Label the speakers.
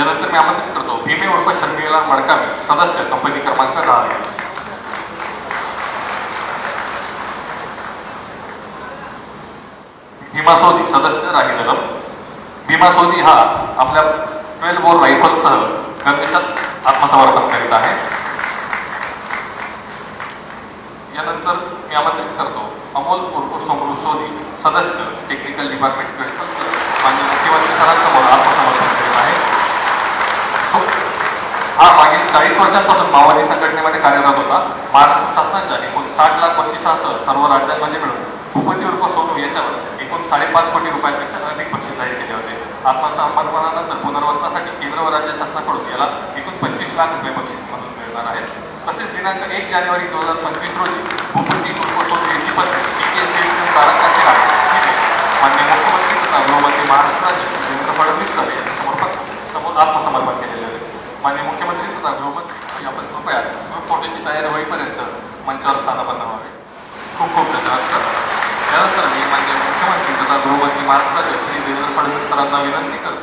Speaker 1: यानंतर मी आमंत्रित करतो भीमे उर्फ शर्मिला मडकामी, सदस्य कंपनी क्रमांक 10. भीमा सोदी, सदस्य राही निगम. भीमा सोदी हा आपल्या 12 बोर रायफलसह गणवेशात आत्मसमर्पण करीत आहे. यानंतर मी आमंत्रित करतो अमोल उर्फ सोमरू सोदी, सदस्य टेक्निकल डिपार्टमेंट मेडिकल, माननीय मुख्यमंत्री सरांसमोर आत्मसमर्पण करीत आहे. हा मागील 40 वर्षांपासून माओवादी संघटनेमध्ये कार्यरत होता. महाराष्ट्र शासनाच्या एकूण 60 लाख बक्षिसासह सर्व राज्यांमध्ये मिळून भूपती उर्फ सोनू याच्यावर एकूण 5.5 कोटी रुपयांपेक्षा अधिक बक्षीस जाहीर केले होते. आत्मसमर्पणानंतर पुनर्वसनासाठी केंद्र व राज्य शासनाकडून याला एकूण 25 लाख रुपये बक्षीस म्हणून मिळणार आहेत. तसेच दिनांक 1 जानेवारी 2025 रोजी भूपती उर्फ सोनू याची पत्नी तारकाची माननीय मुख्यमंत्री तथा गृहमंत्री महाराष्ट्र राज्य देवेंद्र फडणवीस सर यांच्यासमोर आत्मसमर्पण केलेले आहे. माननीय मुख्यमंत्री तथा गृहमंत्री आपण कृपया ग्रुप फोटोची तयारी होईपर्यंत मंचावर स्थानापन्न व्हावे. खूप खूप धन्यवाद सर. त्यानंतर मी माननीय मुख्यमंत्री तथा गृहमंत्री महाराष्ट्र राज्य श्री देवेंद्र फडणवीस सरांना विनंती करतो